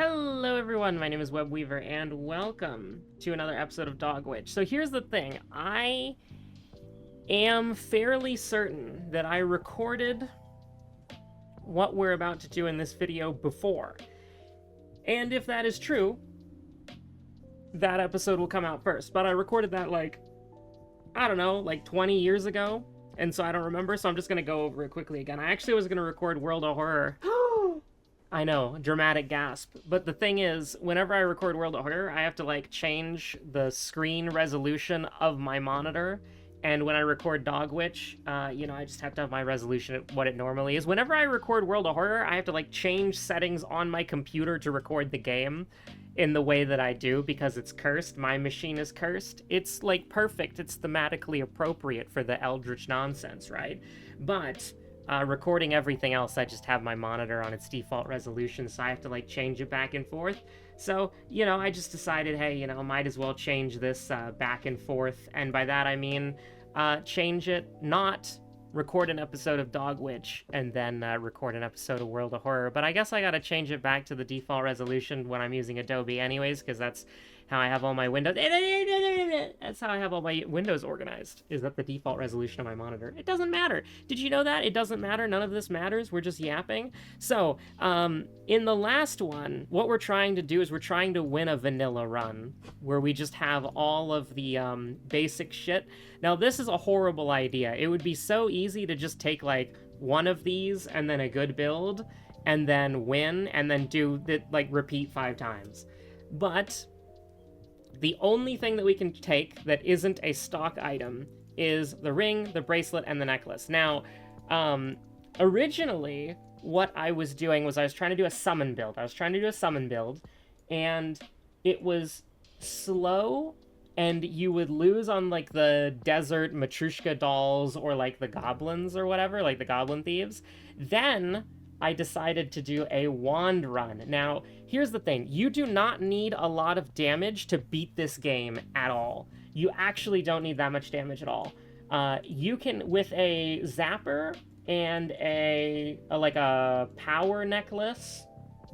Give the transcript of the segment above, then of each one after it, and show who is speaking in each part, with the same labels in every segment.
Speaker 1: Hello everyone, my name is Webweaver, and welcome to another episode of Dog Witch. So here's the thing, I am fairly certain that I recorded what we're about to do in this video before. And if that is true, that episode will come out first. But I recorded that I don't know, 20 years ago, and so I don't remember, so I'm just gonna go over it quickly again. I actually was gonna record World of Horror. I know, dramatic gasp. But the thing is, whenever I record World of Horror, I have to change the screen resolution of my monitor. And when I record Dog Witch, I just have to have my resolution at what it normally is. Whenever I record World of Horror, I have to change settings on my computer to record the game in the way that I do because it's cursed. My machine is cursed. It's perfect. It's thematically appropriate for the Eldritch nonsense, right? But recording everything else, I just have my monitor on its default resolution, so I have to change it back and forth. So, I just decided, hey, might as well change this back and forth, and by that I mean change it, not record an episode of Dog Witch and then record an episode of World of Horror. But I guess I gotta change it back to the default resolution when I'm using Adobe anyways, because that's how I have all my windows. That's how I have all my windows organized, is that the default resolution of my monitor. It doesn't matter. Did you know that? It doesn't matter. None of this matters. We're just yapping. So, in the last one, what we're trying to do is we're trying to win a vanilla run, where we just have all of the basic shit. Now, this is a horrible idea. It would be so easy to just take, one of these and then a good build, and then win, and then do the, repeat 5 times. But the only thing that we can take that isn't a stock item is the ring, the bracelet, and the necklace. Now, originally, what I was doing was I was trying to do a summon build. And it was slow, and you would lose on, the desert Matryoshka dolls or, the goblins or whatever, the goblin thieves. Then I decided to do a wand run. Now, here's the thing. You do not need a lot of damage to beat this game at all. You actually don't need that much damage at all. You can, with a zapper and a power necklace,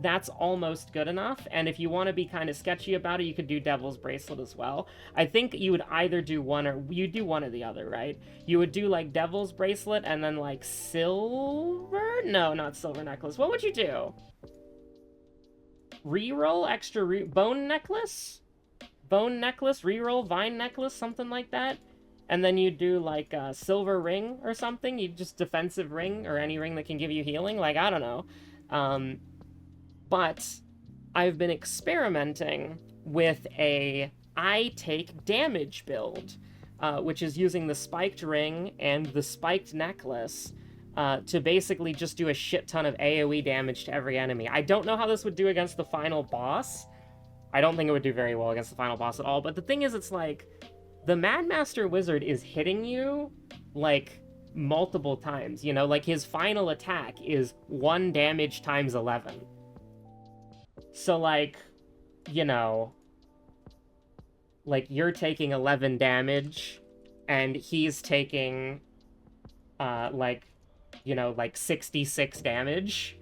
Speaker 1: that's almost good enough. And if you want to be kind of sketchy about it, you could do Devil's Bracelet as well. I think you would either do one or you do one or the other, right? You would do Devil's Bracelet and then silver? No, not silver necklace. What would you do? Reroll extra bone necklace? Bone necklace, reroll vine necklace, something like that. And then you do a silver ring or something. You just defensive ring or any ring that can give you healing. I don't know. But I've been experimenting with I take damage build, which is using the spiked ring and the spiked necklace to basically just do a shit ton of AoE damage to every enemy. I don't know how this would do against the final boss. I don't think it would do very well against the final boss at all, but the thing is, it's the Mad Master Wizard is hitting you, multiple times, his final attack is 1 damage times 11. So, you're taking 11 damage, and he's taking, 66 damage.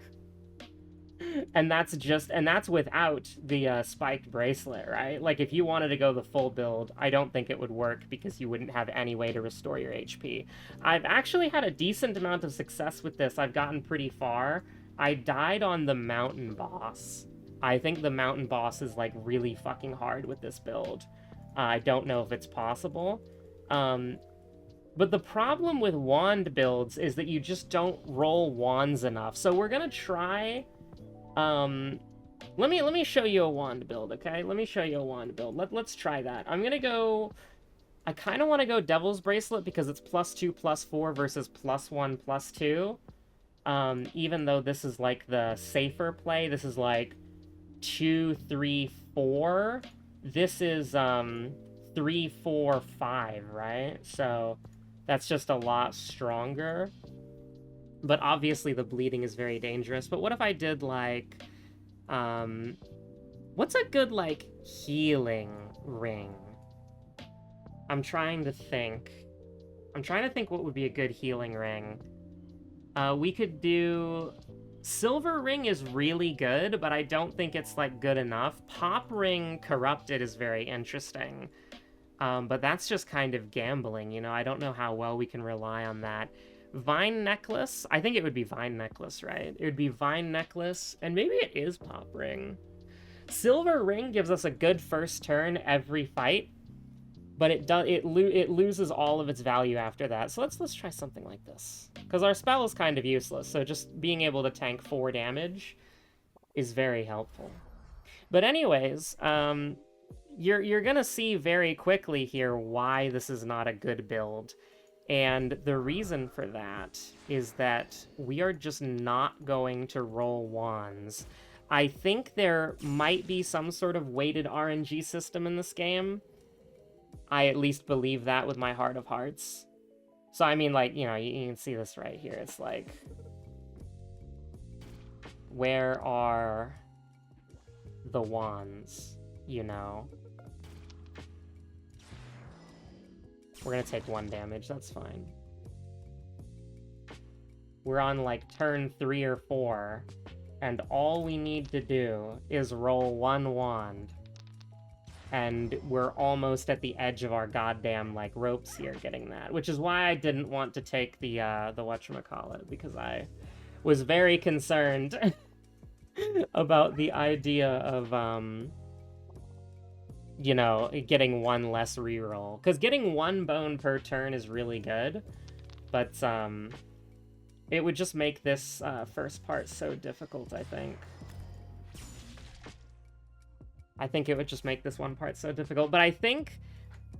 Speaker 1: And that's without the spiked bracelet, right? If you wanted to go the full build, I don't think it would work because you wouldn't have any way to restore your HP. I've actually had a decent amount of success with this. I've gotten pretty far. I died on the mountain boss. I think the mountain boss is, really fucking hard with this build. I don't know if it's possible. But the problem with wand builds is that you just don't roll wands enough. So we're gonna try... let me show you a wand build, okay? Let me show you a wand build. Let's try that. I'm gonna go... I kind of want to go Devil's Bracelet because it's +2/+4 versus +1/+2. Even though this is, the safer play. This is, 2, 3, 4. This is 3, 4, 5, right? So that's just a lot stronger. But obviously the bleeding is very dangerous. But what if I did what's a good healing ring? I'm trying to think what would be a good healing ring. We could do Silver Ring is really good, but I don't think it's, like, good enough. Pop Ring Corrupted is very interesting. But that's just kind of gambling, you know? I don't know how well we can rely on that. Vine Necklace? I think it would be Vine Necklace, right? It would be Vine Necklace, and maybe it is Pop Ring. Silver Ring gives us a good first turn every fight, but it loses all of its value after that. So let's try something like this, because our spell is kind of useless. So just being able to tank 4 damage is very helpful. But anyways, you're gonna see very quickly here why this is not a good build. And the reason for that is that we are just not going to roll wands. I think there might be some sort of weighted RNG system in this game. I at least believe that with my heart of hearts. So, I mean, like, you know, you can see this right here. It's like, where are the wands, you know? We're gonna take 1 damage, that's fine. We're on, like, turn 3 or 4, and all we need to do is roll 1 wand. And we're almost at the edge of our goddamn, like, ropes here getting that. Which is why I didn't want to take the whatchamacallit, because I was very concerned about the idea of, you know, getting 1 less reroll. Because getting 1 bone per turn is really good, but it would just make this first part so difficult, I think. I think it would just make this one part so difficult, but I think...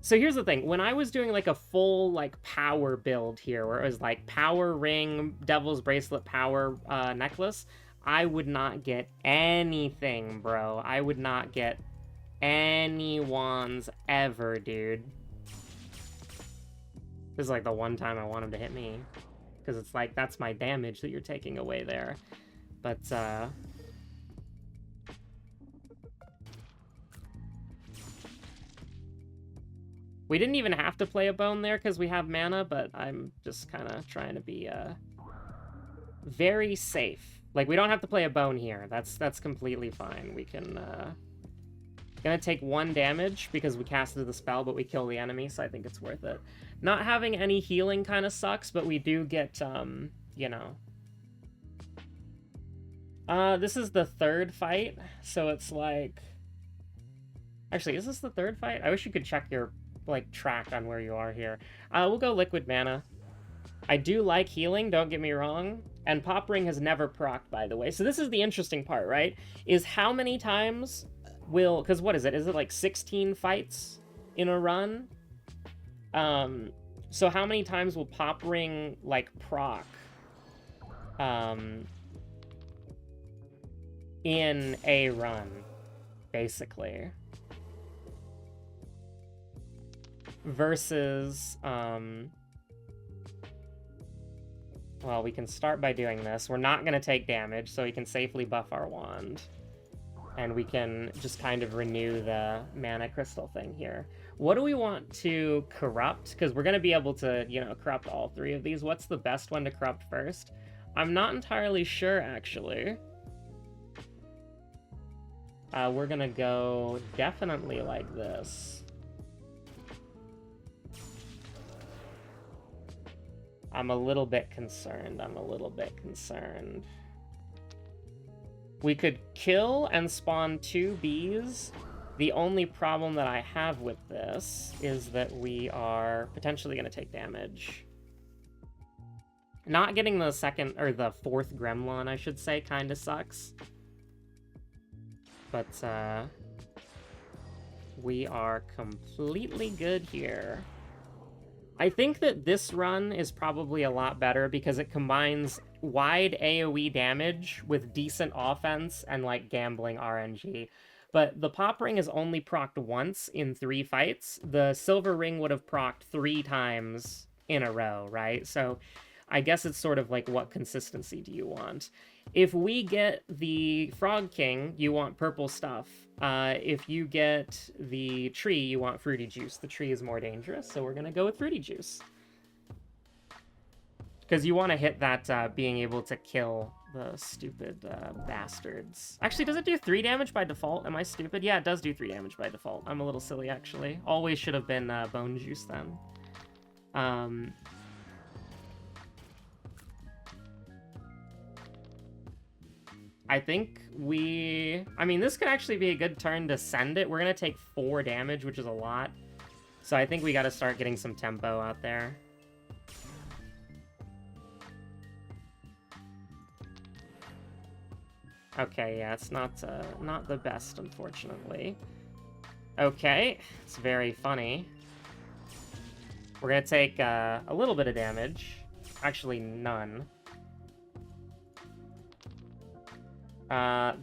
Speaker 1: So here's the thing, when I was doing, like, a full, like, power build here, where it was, like, power ring, devil's bracelet, power necklace, I would not get anything, bro. I would not get any wands ever, dude. This is like the one time I want him to hit me, because it's like, that's my damage that you're taking away there. But we didn't even have to play a bone there because we have mana, but I'm just kind of trying to be very safe. Like, we don't have to play a bone here. That's completely fine. We can gonna take 1 damage because we casted the spell, but we kill the enemy, so I think it's worth it. Not having any healing kind of sucks, but we do get, you know... this is the 3rd fight, so it's like... Actually, is this the 3rd fight? I wish you could check your, like, track on where you are here. We'll go Liquid Mana. I do like healing, don't get me wrong, and Pop Ring has never procced, by the way. So this is the interesting part, right? Is how many times will... Because what is it? Is it like 16 fights in a run? So how many times will Pop Ring, like, proc in a run, basically? Versus, well, we can start by doing this. We're not going to take damage, so we can safely buff our wand. And we can just kind of renew the mana crystal thing here. What do we want to corrupt? Because we're going to be able to, you know, corrupt all 3 of these. What's the best one to corrupt first? I'm not entirely sure, actually. We're going to go definitely like this. I'm a little bit concerned. We could kill and spawn 2 bees. The only problem that I have with this is that we are potentially going to take damage. Not getting the 2nd, or the 4th Gremlin, I should say, kind of sucks. But, we are completely good here. I think that this run is probably a lot better because it combines wide AoE damage with decent offense and, like, gambling RNG. But the Pop Ring is only procced once in 3 fights. The Silver Ring would have procced 3 times in a row, right? So I guess it's sort of like, what consistency do you want? If we get the Frog King, you want purple stuff. If you get the tree, you want fruity juice. The tree is more dangerous, so we're going to go with fruity juice. Because you want to hit that being able to kill the stupid bastards. Actually, does it do 3 damage by default? Am I stupid? Yeah, it does do 3 damage by default. I'm a little silly, actually. Always should have been bone juice then. I think I mean, this could actually be a good turn to send it. We're going to take 4 damage, which is a lot. So I think we got to start getting some tempo out there. Okay, yeah, it's not the best, unfortunately. Okay, it's very funny. We're going to take a little bit of damage. Actually, none.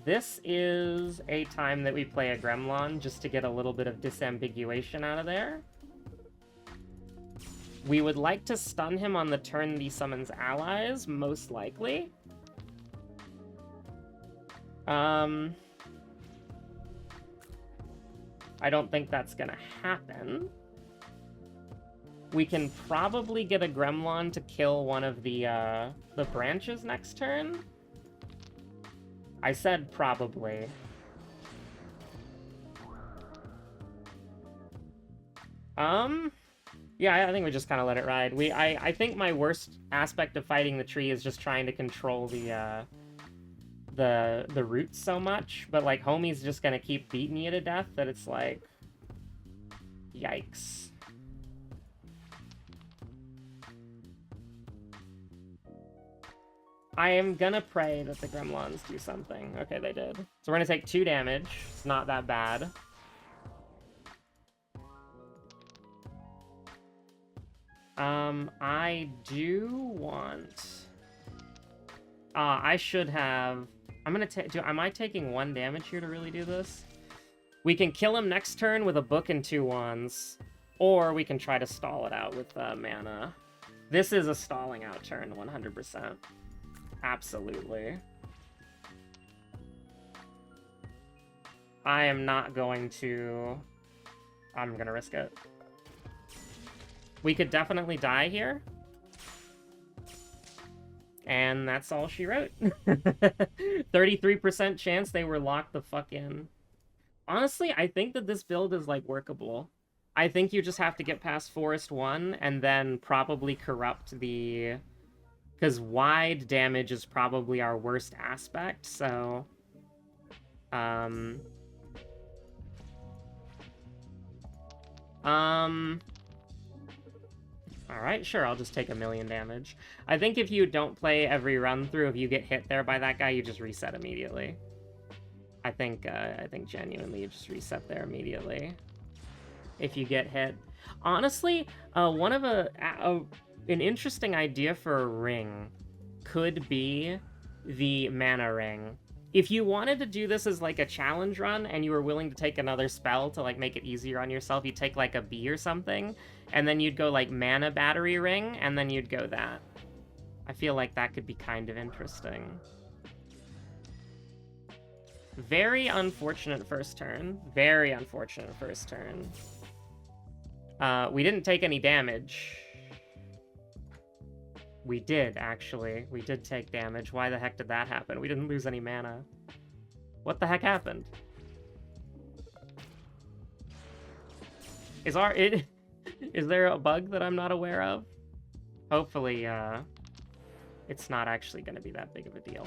Speaker 1: This is a time that we play a Gremlin just to get a little bit of disambiguation out of there. We would like to stun him on the turn he summons allies, most likely. I don't think that's gonna happen. We can probably get a Gremlin to kill one of the branches next turn. I said probably. Yeah, I think we just kind of let it ride. I think my worst aspect of fighting the tree is just trying to control the roots so much, but like homie's just gonna keep beating you to death that it's like, yikes. I am gonna pray that the Gremlins do something. Okay, they did. So we're gonna take 2 damage. It's not that bad. I do want... I should have... I'm gonna take... Am I taking 1 damage here to really do this? We can kill him next turn with a book and 2 wands. Or we can try to stall it out with mana. This is a stalling out turn, 100%. Absolutely. I am not going to... I'm gonna risk it. We could definitely die here. And that's all she wrote. 33% chance they were locked the fuck in. Honestly, I think that this build is, like, workable. I think you just have to get past Forest 1 and then probably corrupt the... Because wide damage is probably our worst aspect, so... Alright, sure, I'll just take 1,000,000 damage. I think if you don't play every run through, if you get hit there by that guy, you just reset immediately. I think genuinely you just reset there immediately. If you get hit. Honestly, one of an interesting idea for a ring could be the mana ring. If you wanted to do this as like a challenge run and you were willing to take another spell to like make it easier on yourself, you'd take like a B or something, and then you'd go like mana battery ring, and then you'd go that. I feel like that could be kind of interesting. Very unfortunate first turn. Very unfortunate first turn. We didn't take any damage. We did, actually. We did take damage. Why the heck did that happen? We didn't lose any mana. What the heck happened? Is there a bug that I'm not aware of? Hopefully, it's not actually going to be that big of a deal.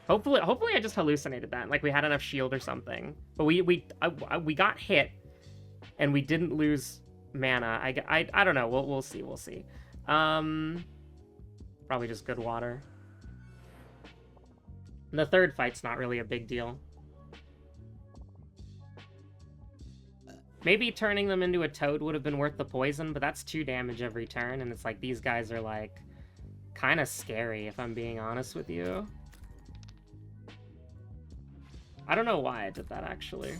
Speaker 1: Hopefully I just hallucinated that. Like, we had enough shield or something. But we got hit, and we didn't lose mana. I don't know. We'll see. We'll see. Probably just good water. And the third fight's not really a big deal. Maybe turning them into a toad would have been worth the poison, but that's 2 damage every turn, and it's like these guys are like kind of scary, if I'm being honest with you. I don't know why I did that, actually.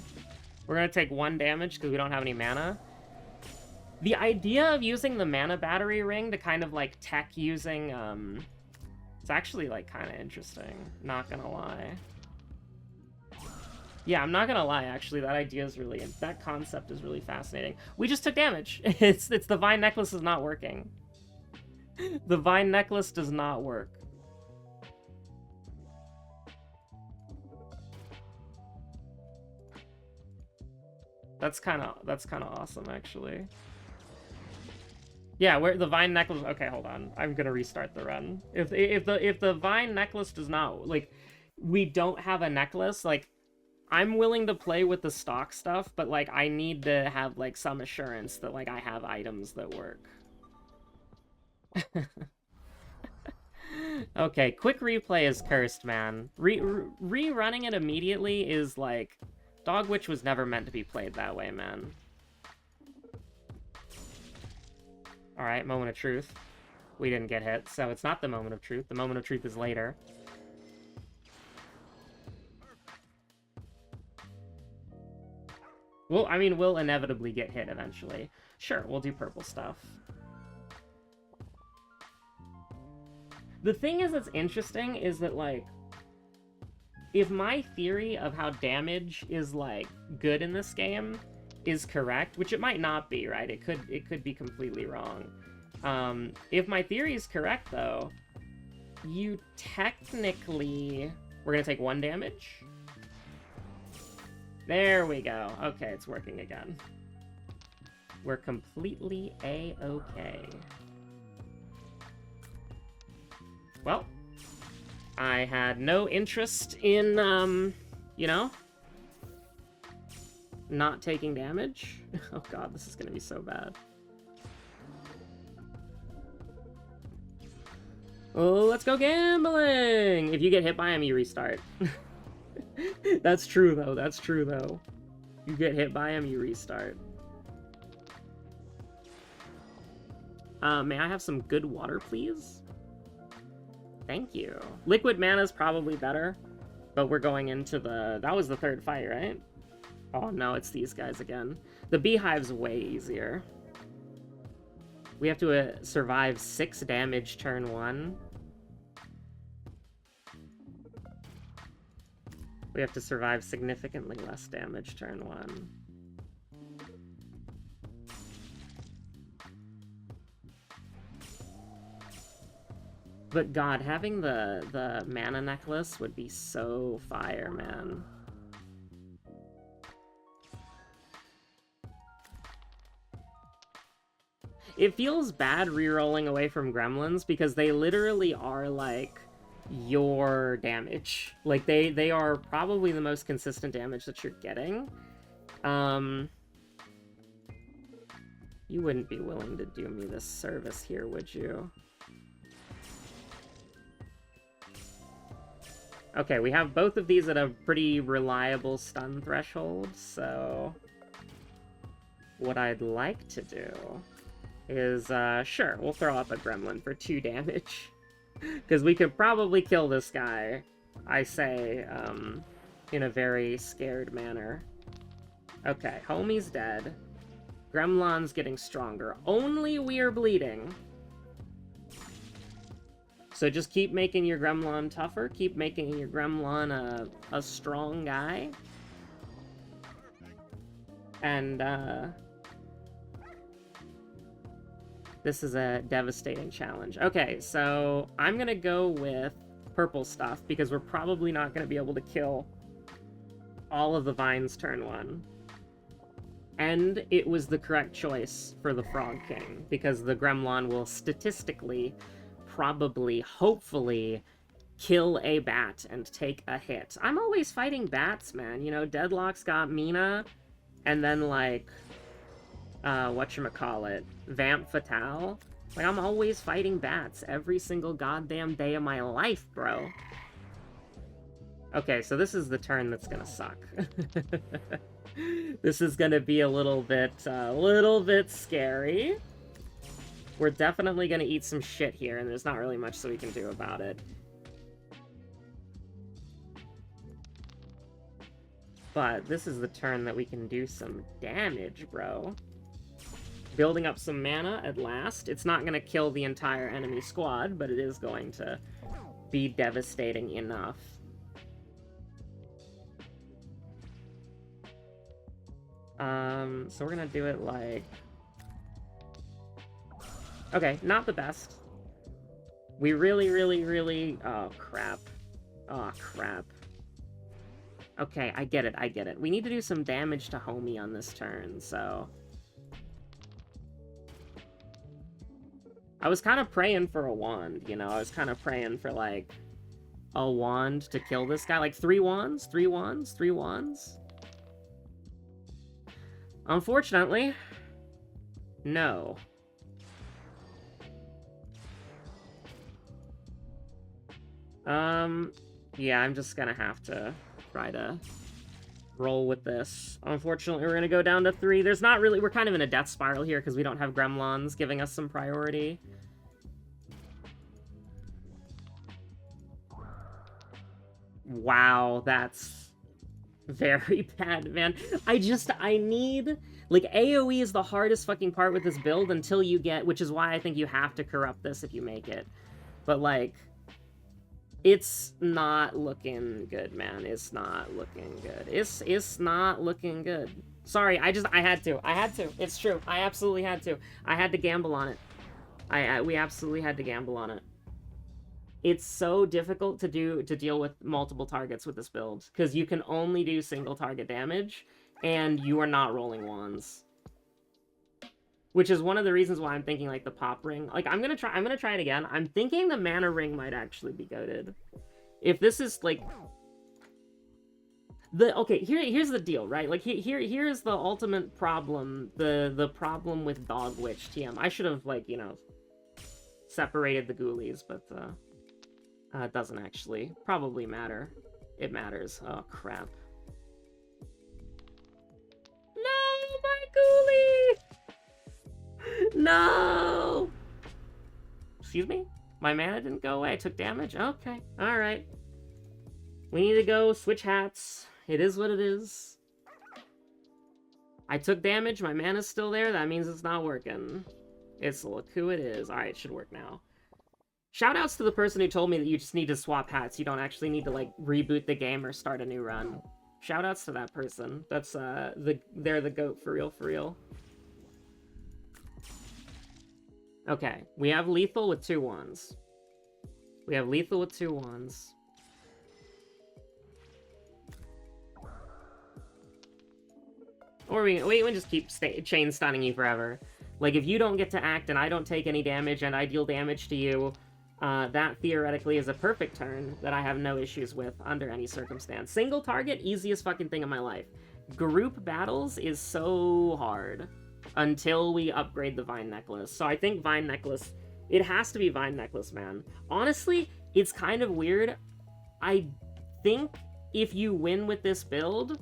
Speaker 1: We're gonna take 1 damage because we don't have any mana. The idea of using the mana battery ring to kind of like tech using, it's actually like kind of interesting, not gonna lie. Yeah, I'm not gonna lie, actually, that idea is really, that concept is really fascinating. We just took damage. It's the Vine Necklace is not working. The Vine Necklace does not work. That's kind of awesome, actually. Yeah, where the vine necklace... Okay, hold on. I'm gonna restart the run. If the vine necklace does not... Like, we don't have a necklace, like, I'm willing to play with the stock stuff, but, like, I need to have, like, some assurance that, like, I have items that work. Okay, quick replay is cursed, man. Rerunning it immediately is, like... Dogwitch was never meant to be played that way, man. Alright, moment of truth. We didn't get hit, so it's not the moment of truth. The moment of truth is later. Well, I mean, we'll inevitably get hit eventually. Sure, we'll do purple stuff. The thing is that's interesting is that, like, if my theory of how damage is, like, good in this game is correct, which it might not be, right? It could be completely wrong. If my theory is correct, though, you technically... We're gonna take 1 damage. There we go. Okay, it's working again. We're completely A-okay. Well, I had no interest in, you know, not taking damage. Oh god, this is gonna be so bad. Oh, let's go gambling! If you get hit by him, you restart. That's true, though. That's true, though. You get hit by him, you restart. May I have some good water, please? Thank you. Liquid mana is probably better, but we're going into the... That was the 3rd fight, right? Oh, no, it's these guys again. The beehive's way easier. We have to survive 6 damage turn 1. We have to survive significantly less damage turn 1. But god, having the mana necklace would be so fire, man. It feels bad rerolling away from gremlins because they literally are, like, your damage. Like, they are probably the most consistent damage that you're getting. You wouldn't be willing to do me this service here, would you? Okay, we have both of these at a pretty reliable stun threshold, so... What I'd like to do is, sure, we'll throw up a gremlin for 2 damage. Because we could probably kill this guy, I say, in a very scared manner. Okay, homie's dead. Gremlin's getting stronger. Only we're bleeding. So just keep making your gremlin tougher. Keep making your gremlin a strong guy. And, this is a devastating challenge. Okay, so I'm gonna go with purple stuff, because we're probably not gonna be able to kill all of the vines turn 1. And it was the correct choice for the Frog King, because the gremlin will statistically, probably, hopefully, kill a bat and take a hit. I'm always fighting bats, man. You know, Deadlock's got Mina, and then, like, whatchamacallit, Vamp Fatale. Like, I'm always fighting bats every single goddamn day of my life, bro. Okay, so this is the turn that's gonna suck. This is gonna be a little bit scary. We're definitely gonna eat some shit here, and there's not really much that we can do about it. But this is the turn that we can do some damage, bro. Building up some mana at last. It's not gonna kill the entire enemy squad, but it is going to be devastating enough. So we're gonna do it like... Okay, not the best. We really... Oh, crap. Oh, crap. Okay, I get it, I get it. We need to do some damage to Homie on this turn, so... I was kind of praying for a wand, you know? I was kind of praying for, like, a wand to kill this guy. Like, 3 wands? 3 wands? 3 wands? Unfortunately, no. Yeah, I'm just gonna have to try to roll with this. Unfortunately, we're gonna go down to 3. There's not really... We're kind of in a death spiral here because we don't have gremlins giving us some priority. Wow, that's very bad, man. I need... Like, AoE is the hardest fucking part with this build until you get... Which is why I think you have to corrupt this if you make it. But, like... It's not looking good, man. It's not looking good. It's not looking good. Sorry, I had to. I had to. It's true. I absolutely had to. I had to gamble on it. We absolutely had to gamble on it. It's so difficult to deal with multiple targets with this build because you can only do single target damage and you are not rolling wands. Which is one of the reasons why I'm thinking, like, the pop ring. Like, I'm gonna try it again. I'm thinking the mana ring might actually be goated. If this is, like... Okay, here's the deal, right? Like, here's the ultimate problem. The problem with Dog Witch TM. I should have, like, you know, separated the ghoulies, but, it doesn't actually probably matter. It matters. Oh, crap. No, my ghoulie! No! Excuse me? My mana didn't go away. I took damage? Okay. Alright. We need to go switch hats. It is what it is. I took damage. My mana's still there. That means it's not working. Look who it is. Alright, it should work now. Shoutouts to the person who told me that you just need to swap hats. You don't actually need to, like, reboot the game or start a new run. Shoutouts to that person. That's, they're the GOAT for real, for real. Okay, we have lethal with 2 wands. We have lethal with 2 wands. Or we can just keep chain stunning you forever. Like, if you don't get to act and I don't take any damage and I deal damage to you, that theoretically is a perfect turn that I have no issues with under any circumstance. Single target, easiest fucking thing in my life. Group battles is so hard. Until we upgrade the Vine Necklace. So I think Vine Necklace... It has to be Vine Necklace, man. Honestly, it's kind of weird. I think if you win with this build...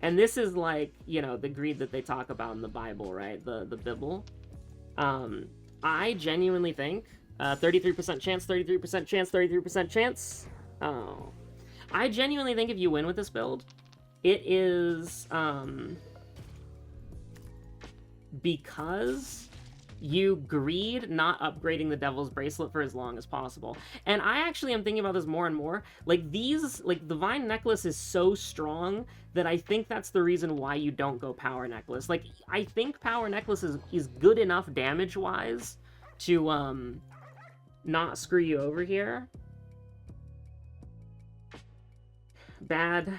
Speaker 1: And this is like, you know, the greed that they talk about in the Bible, right? The Bible. I genuinely think... 33% chance, 33% chance, 33% chance. Oh. I genuinely think if you win with this build, it is... because you greed not upgrading the Devil's Bracelet for as long as possible. And I actually am thinking about this more and more. Like, the Vine Necklace is so strong that I think that's the reason why you don't go Power Necklace. Like, I think Power Necklace is good enough damage-wise to, not screw you over here. Bad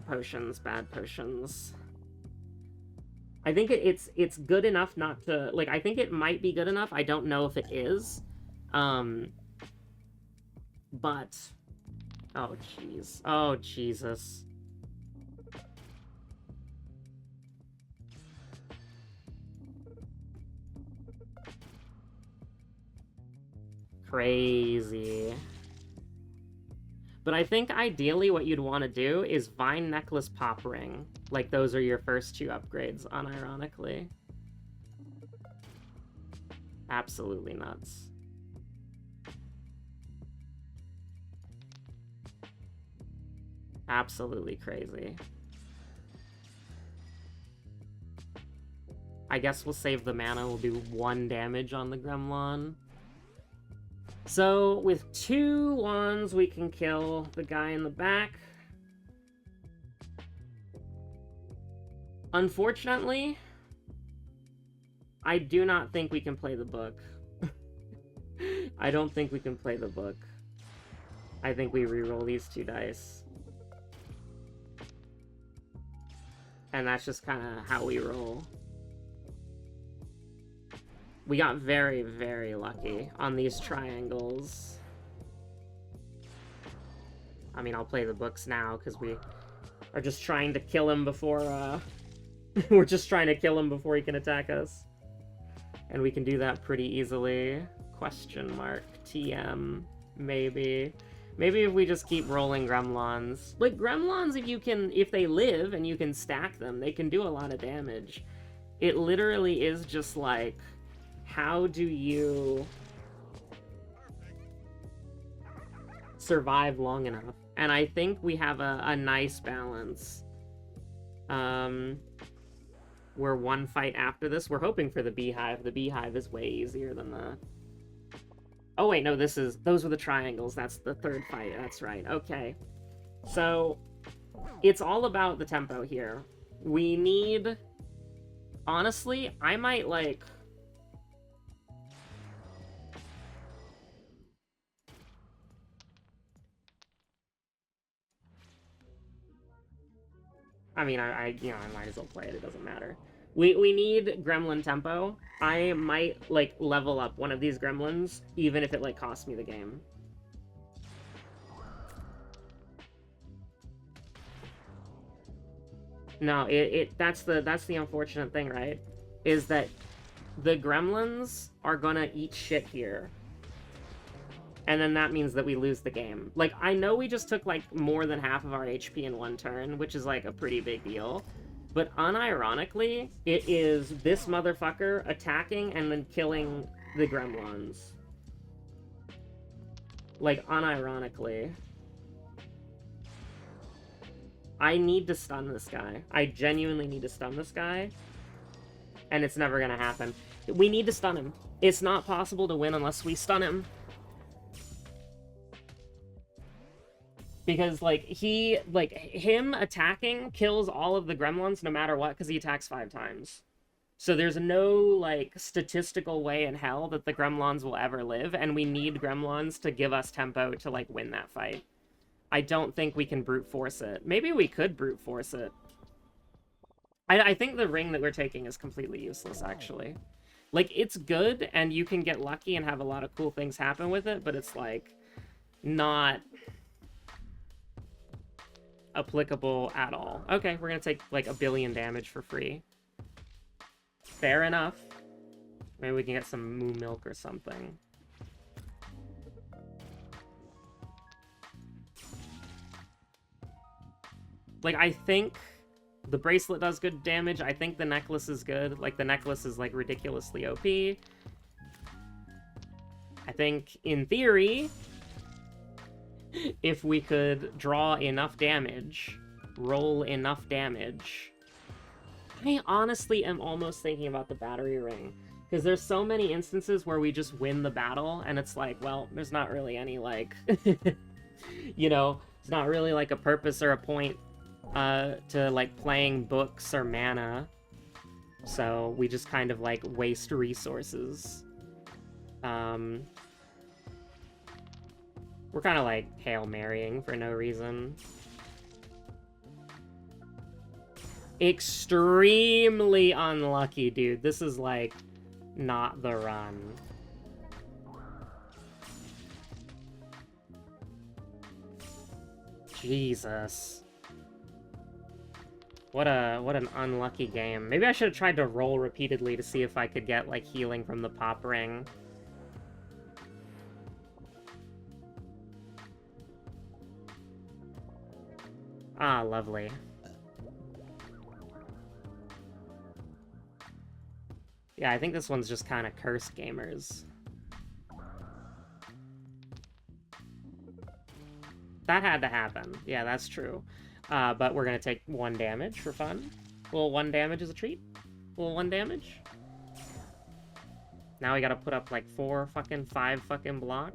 Speaker 1: potions, bad potions. I think it's good enough not to... Like, I think it might be good enough. I don't know if it is. But... Oh, jeez. Oh, Jesus. Crazy. But I think ideally what you'd want to do is Vine Necklace Pop Ring. Like, those are your first 2 upgrades, unironically. Absolutely nuts. Absolutely crazy. I guess we'll save the mana. We'll do 1 damage on the Gremlin. So, with 2 wands, we can kill the guy in the back. Unfortunately, I do not think we can play the book. I don't think we can play the book. I think we reroll these 2 dice. And that's just kind of how we roll. We got very, very lucky on these triangles. I mean, I'll play the books now, because we are just trying to kill him before, we're just trying to kill him before he can attack us. And we can do that pretty easily. Question mark. TM. Maybe. Maybe if we just keep rolling Gremlons. Like, Gremlons, if they live and you can stack them, they can do a lot of damage. It literally is just like, how do you survive long enough? And I think we have a nice balance. We're one fight after this. We're hoping for the Beehive. The Beehive is way easier than the... Oh wait, no, those were the triangles. That's the third fight. That's right. Okay. So, it's all about the tempo here. We need... Honestly, I might, like... I mean, I might as well play it. It doesn't matter. We need Gremlin tempo. I might, like, level up one of these Gremlins, even if it, like, costs me the game. No, that's the unfortunate thing, right? Is that the Gremlins are gonna eat shit here. And then that means that we lose the game. Like, I know we just took, like, more than half of our HP in one turn, which is, like, a pretty big deal. But unironically, it is this motherfucker attacking and then killing the Gremlins. Like, unironically. I need to stun this guy. I genuinely need to stun this guy. And it's never gonna happen. We need to stun him. It's not possible to win unless we stun him. Because, like, him attacking kills all of the Gremlins no matter what, because he attacks 5 times. So there's no, like, statistical way in hell that the Gremlins will ever live, and we need Gremlins to give us tempo to, like, win that fight. I don't think we can brute force it. Maybe we could brute force it. I think the ring that we're taking is completely useless, actually. Like, it's good, and you can get lucky and have a lot of cool things happen with it, but it's, like, not applicable at all. Okay, we're gonna take, like, 1 billion damage for free. Fair enough. Maybe we can get some moo milk or something. Like, I think the bracelet does good damage. I think the necklace is good. Like, the necklace is, like, ridiculously OP. I think, in theory, if we could draw enough damage, roll enough damage... I honestly am almost thinking about the battery ring. Because there's so many instances where we just win the battle, and it's like, well, there's not really any, like... you know, it's not really, like, a purpose or a point to, like, playing books or mana. So we just kind of, like, waste resources. We're kind of, like, Hail Marying for no reason. Extremely unlucky, dude. This is, like, not the run. Jesus. What an unlucky game. Maybe I should have tried to roll repeatedly to see if I could get, like, healing from the pop ring. Ah, lovely. Yeah, I think this one's just kind of cursed gamers. That had to happen. Yeah, that's true. But we're gonna take 1 damage for fun. Well, 1 damage is a treat. Well, 1 damage. Now we gotta put up, like, 5 fucking block.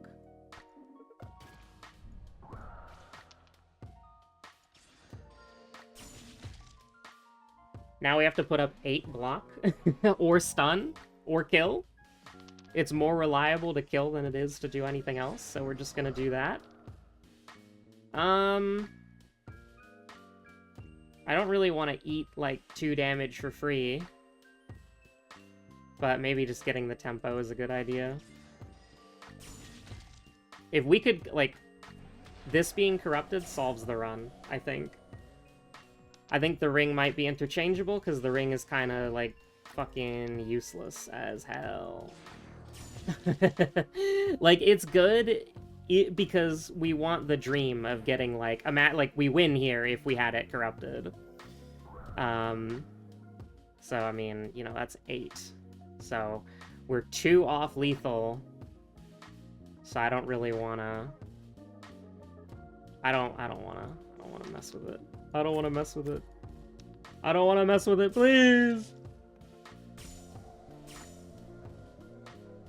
Speaker 1: Now we have to put up 8 block, or stun, or kill. It's more reliable to kill than it is to do anything else, so we're just gonna do that. I don't really want to eat, like, 2 damage for free. But maybe just getting the tempo is a good idea. If we could, like... This being corrupted solves the run, I think. I think the ring might be interchangeable, because the ring is kind of, like, fucking useless as hell. Like, it's good because we want the dream of getting, like, we win here if we had it corrupted. So, I mean, you know, that's 8. So, we're 2 off lethal. So I don't really wanna... I don't wanna mess with it. I don't wanna mess with it. I don't wanna mess with it, please!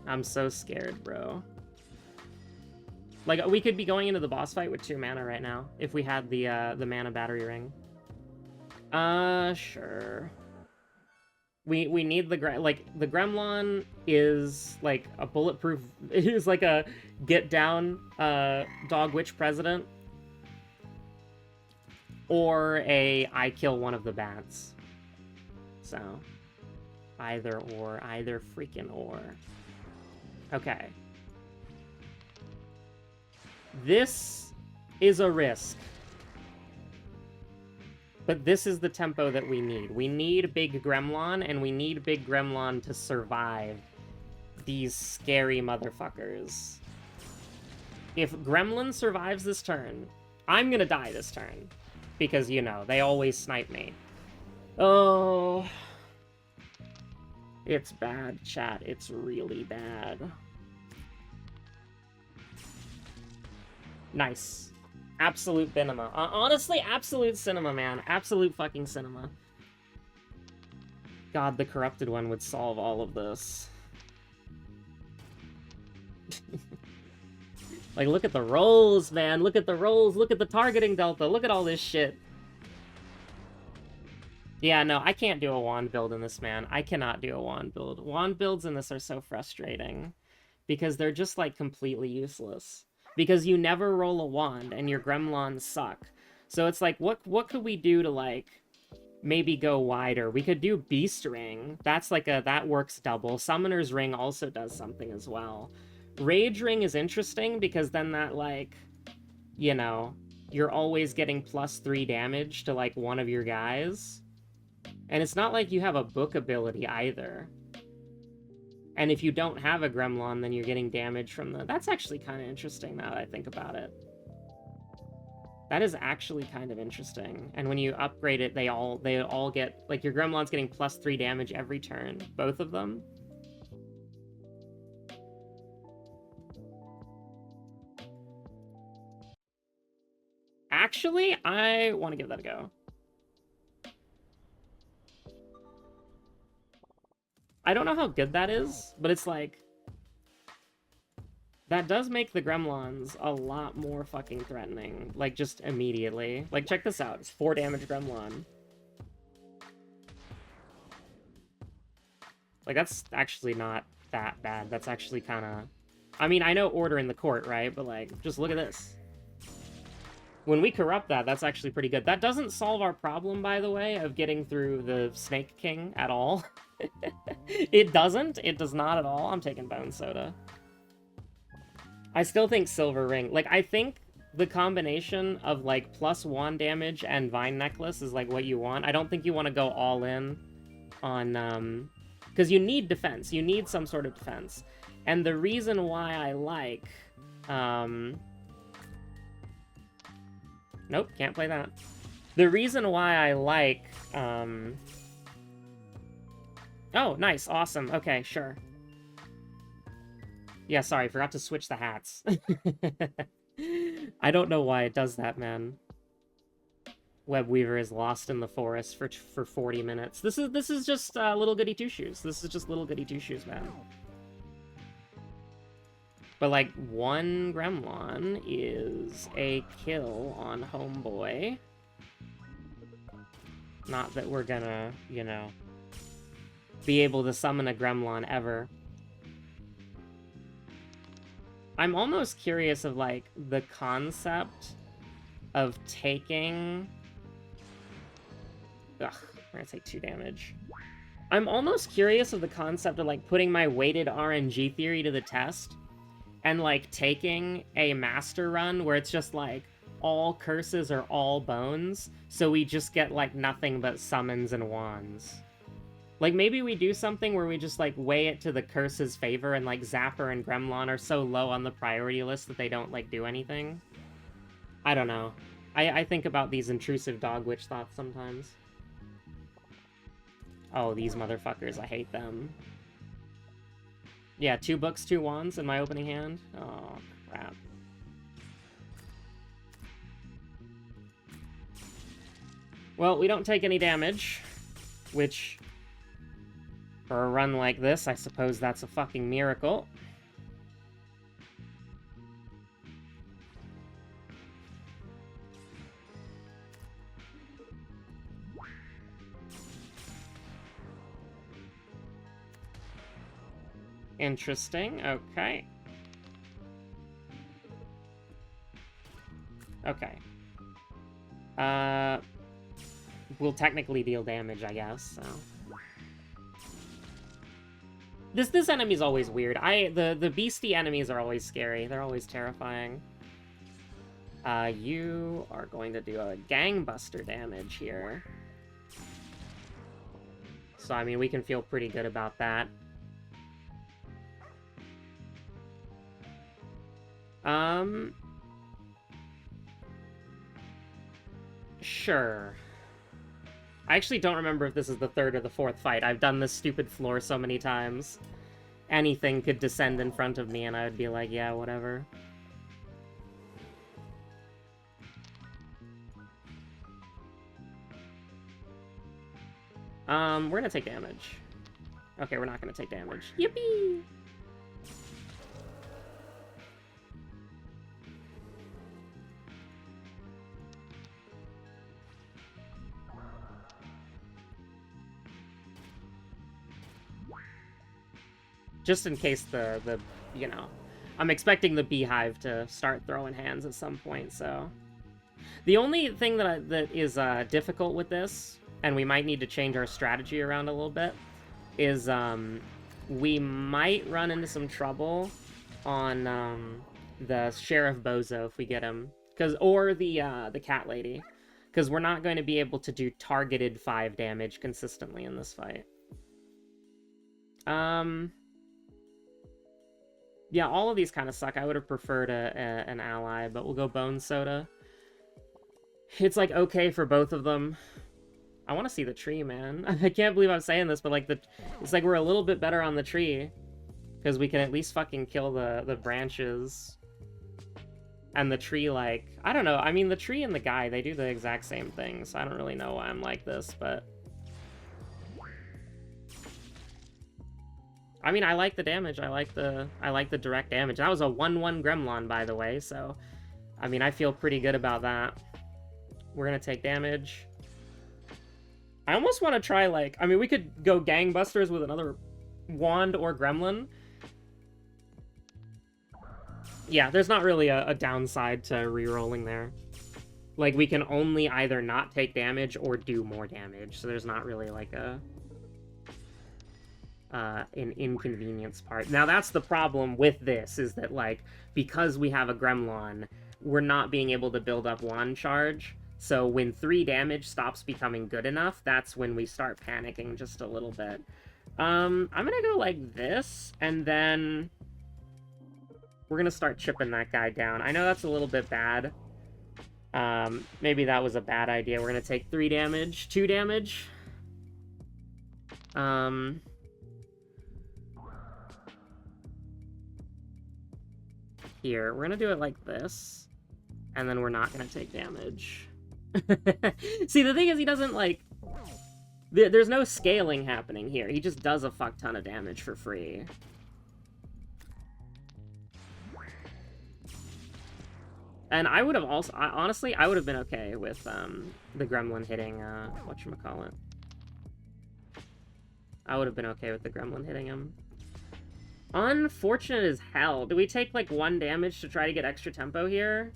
Speaker 1: I'm so scared, bro. Like, we could be going into the boss fight with 2 mana right now, if we had the mana battery ring. Sure. We need the the Gremlin is like a bulletproof. It is like a get down dog witch president, or a I kill one of the bats. So either or, either freaking or. Okay. This is a risk. But this is the tempo that we need. We need Big Gremlin, and we need Big Gremlin to survive these scary motherfuckers. If Gremlin survives this turn, I'm gonna die this turn. Because, you know, they always snipe me. Oh. It's bad, chat. It's really bad. Nice. Absolute cinema. Honestly, absolute cinema, man. Absolute fucking cinema. God, the corrupted one would solve all of this. Like, look at the rolls, man. Look at the rolls. Look at the targeting delta. Look at all this shit. Yeah, no, I can't do a wand build in this, man. I cannot do a wand build. Wand builds in this are so frustrating. Because they're just, like, completely useless. Because you never roll a wand, and your gremlins suck. So it's like, what could we do to, like, maybe go wider? We could do Beast Ring. That's like that works double. Summoner's Ring also does something as well. Rage Ring is interesting, because then that, like, you know, you're always getting +3 damage to, like, one of your guys. And it's not like you have a book ability either. And if you don't have a Gremlin, then you're getting damage from the... That's actually kind of interesting now that I think about it. That is actually kind of interesting. And when you upgrade it, they all get... Like, your Gremlin's getting +3 damage every turn. Both of them. Actually, I want to give that a go. I don't know how good that is, but it's like... That does make the Gremlins a lot more fucking threatening. Like, just immediately. Like, check this out. It's 4 damage Gremlin. Like, that's actually not that bad. That's actually kind of... I mean, I know Order in the Court, right? But, like, just look at this. When we corrupt that, that's actually pretty good. That doesn't solve our problem, by the way, of getting through the Snake King at all. It doesn't. It does not at all. I'm taking Bone Soda. I still think Silver Ring. Like, I think the combination of, like, +1 damage and Vine Necklace is, like, what you want. I don't think you want to go all in on, because you need defense. You need some sort of defense. And the reason why I like, nope, can't play that. The reason why I like, oh, nice, awesome, okay, sure. Yeah, sorry, forgot to switch the hats. I don't know why it does that, man. Webweaver is lost in the forest for 40 minutes. This is just little goody two-shoes. This is just little goody two-shoes, man. But, like, 1 Gremlin is a kill on Homeboy. Not that we're gonna, you know, be able to summon a Gremlin ever. I'm almost curious of, like, the concept of taking Ugh, we're gonna take 2 damage. I'm almost curious of the concept of, like, putting my weighted RNG theory to the test and, like, taking a master run where it's just, like, all curses or all bones, so we just get, like, nothing but summons and wands. Like, maybe we do something where we just, like, weigh it to the curse's favor, and, like, Zapper and Gremlon are so low on the priority list that they don't, like, do anything. I don't know. I think about these intrusive dog witch thoughts sometimes. Oh, these motherfuckers, I hate them. Yeah, 2 books, 2 wands in my opening hand. Oh, crap. Well, we don't take any damage, which, for a run like this, I suppose that's a fucking miracle. Interesting, okay. Okay. We'll technically deal damage, I guess, so. This enemy's always weird. The beastie enemies are always scary. They're always terrifying. You are going to do a gangbuster damage here. So, I mean, we can feel pretty good about that. Sure. I actually don't remember if this is the 3rd or the 4th fight. I've done this stupid floor so many times. Anything could descend in front of me and I would be like, yeah, whatever. We're gonna take damage. Okay, we're not gonna take damage. Yippee! Just in case the you know, I'm expecting the beehive to start throwing hands at some point, so. The only thing that is difficult with this, and we might need to change our strategy around a little bit, is we might run into some trouble on the Sheriff Bozo if we get him, or the cat lady, because we're not going to be able to do targeted 5 damage consistently in this fight. Yeah, all of these kind of suck. I would have preferred an ally, but we'll go Bone Soda. It's, like, okay for both of them. I want to see the tree, man. I can't believe I'm saying this, but, like, it's like we're a little bit better on the tree. Because we can at least fucking kill the branches. And the tree, like, I don't know. I mean, the tree and the guy, they do the exact same thing, so I don't really know why I'm like this, but... I mean, I like the damage. I like the direct damage. That was a 1/1 Gremlon, by the way, so... I mean, I feel pretty good about that. We're gonna take damage. I almost want to try, like... I mean, we could go gangbusters with another wand or gremlin. Yeah, there's not really a downside to rerolling there. Like, we can only either not take damage or do more damage, so there's not really, like, an inconvenience part. Now, that's the problem with this, is that, like, because we have a gremlin, we're not being able to build up wand charge. So when 3 damage stops becoming good enough, that's when we start panicking just a little bit. I'm gonna go like this, and then we're gonna start chipping that guy down. I know that's a little bit bad. Maybe that was a bad idea. We're gonna take 3 damage, 2 damage. Here, we're gonna do it like this, and then we're not gonna take damage. See, the thing is, he doesn't, like... There's no scaling happening here. He just does a fuck ton of damage for free. And I would have also... honestly, I would have been okay with the gremlin hitting... whatchamacallit. I would have been okay with the gremlin hitting him. Unfortunate as hell. Do we take, like, 1 damage to try to get extra tempo here?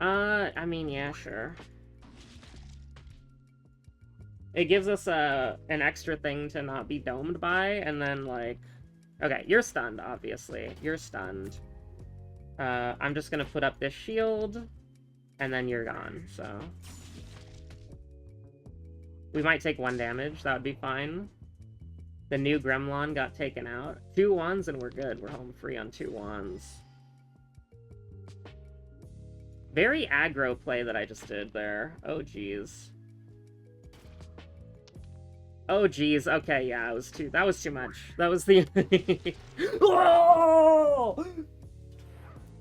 Speaker 1: I mean, yeah, sure. It gives us an extra thing to not be domed by, and then, like... Okay, you're stunned, obviously. You're stunned. I'm just gonna put up this shield, and then you're gone, so... We might take 1 damage, that would be fine. The new Gremlin got taken out. 2 wands and we're good. We're home free on 2 wands. Very aggro play that I just did there. Oh, jeez. Oh, jeez. Okay, yeah, that was too much. That was the... Oh!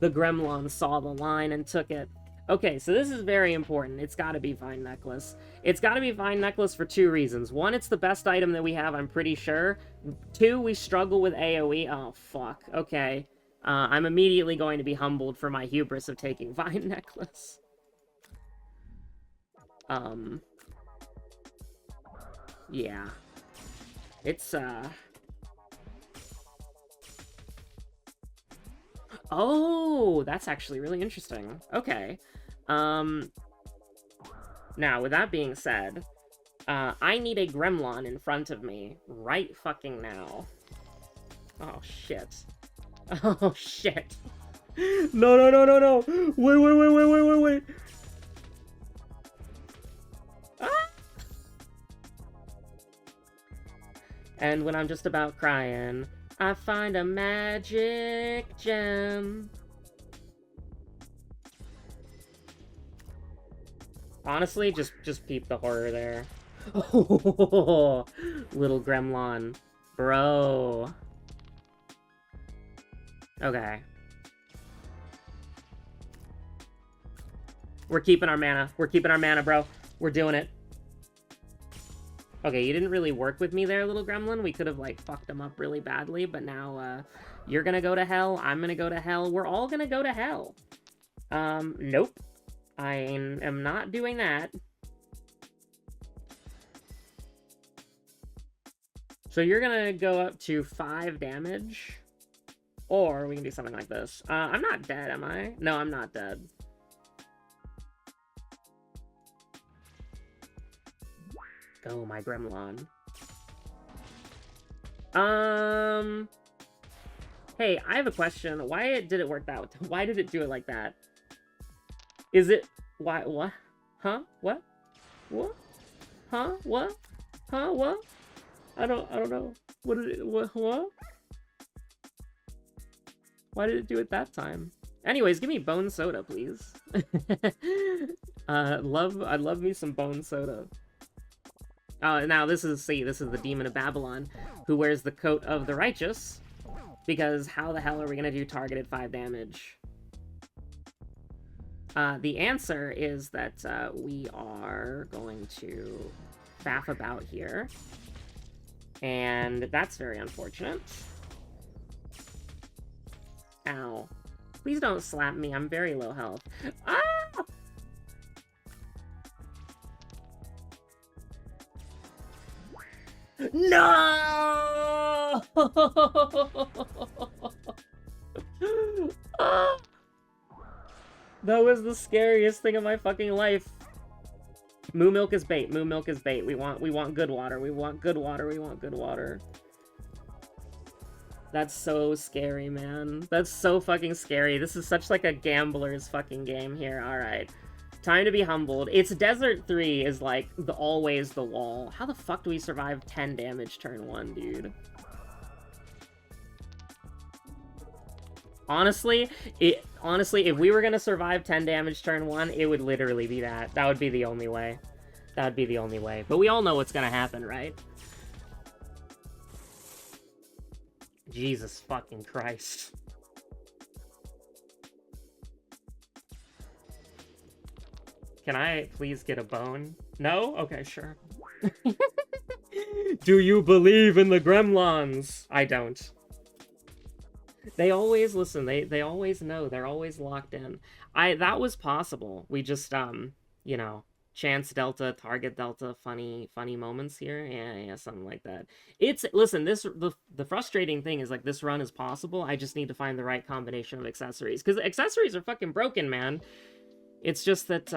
Speaker 1: The Gremlin saw the line and took it. Okay, so this is very important. It's gotta be Vine Necklace. It's gotta be Vine Necklace for 2 reasons. 1, it's the best item that we have, I'm pretty sure. 2, we struggle with AoE. Oh, fuck. Okay. I'm immediately going to be humbled for my hubris of taking Vine Necklace. Yeah. It's, Oh, that's actually really interesting. Okay. Now, with that being said, I need a Gremlin in front of me right fucking now. Oh, shit. Oh, shit. No, no, no, no, no. Wait. Ah! And when I'm just about crying, I find a magic gem. Honestly, just peep the horror there. Oh, little Gremlin. Bro. Okay. We're keeping our mana. We're keeping our mana, bro. We're doing it. Okay, you didn't really work with me there, little Gremlin. We could have, like, fucked him up really badly, but now, you're gonna go to hell, I'm gonna go to hell, we're all gonna go to hell. Nope. I am not doing that. So you're gonna go up to 5 damage, or we can do something like this. I'm not dead, am I? No, I'm not dead. Go, my Gremlin. Hey, I have a question. Why did it work that? Why did it do it like that? Is it... Why? What? Huh? What? What? Huh? What? Huh? What? I don't know. What did it... What? Why did it do it that time? Anyways, give me bone soda, please. I'd love me some bone soda. Now this is the Demon of Babylon, who wears the coat of the righteous, because how the hell are we gonna do targeted 5 damage? The answer is that we are going to faff about here, and that's very unfortunate. Ow. Please don't slap me, I'm very low health. Ah! No! Ah! That was the scariest thing of my fucking life. Moo milk is bait. Moo milk is bait. We want good water. We want good water. We want good water. That's so scary, man. That's so fucking scary. This is such like a gambler's fucking game here. Alright. Time to be humbled. It's Desert 3 is like always the wall. How the fuck do we survive 10 damage turn 1, dude? Honestly, if we were gonna survive 10 damage turn 1, it would literally be that. That would be the only way. That would be the only way. But we all know what's gonna happen, right? Jesus fucking Christ. Can I please get a bone? No? Okay, sure. Do you believe in the Gremlins? I don't. They always listen. They always know. They're always locked in. That was possible. We just you know, chance delta, target delta, funny moments here. Yeah, something like that. Listen, the frustrating thing is like this run is possible. I just need to find the right combination of accessories, because accessories are fucking broken, man. It's just that,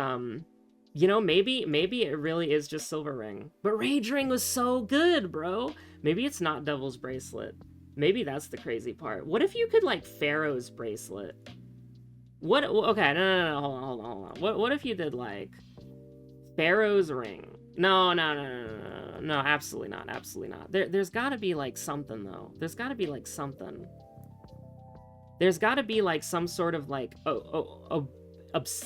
Speaker 1: you know, maybe it really is just Silver Ring. But Rage Ring was so good, bro. Maybe it's not Devil's Bracelet. Maybe that's the crazy part. What if you could, like, Pharaoh's Bracelet? What? Okay, no, hold on. What if you did, like, Pharaoh's Ring? No, absolutely not. There's gotta be, like, something, though. There's gotta be, like, something. There's gotta be, like, some sort of, like,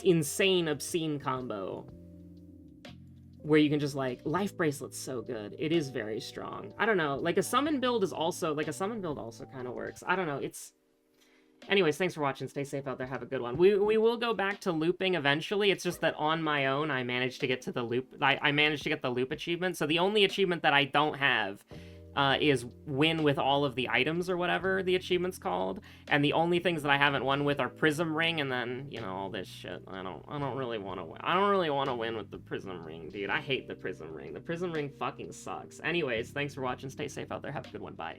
Speaker 1: insane, obscene combo where you can just, like, Life Bracelet's so good. It is very strong. I don't know. Like, a summon build also kind of works. I don't know. It's... Anyways, thanks for watching. Stay safe out there. Have a good one. We will go back to looping eventually. It's just that on my own, I managed to get to the loop. I managed to get the loop achievement. So the only achievement that I don't have is win with all of the items or whatever the achievement's called. And the only things that I haven't won with are Prism Ring and then, you know, all this shit. I don't really want to win. I don't really want to win with the Prism Ring, dude. I hate the Prism Ring. The Prism Ring fucking sucks. Anyways, thanks for watching. Stay safe out there. Have a good one. Bye.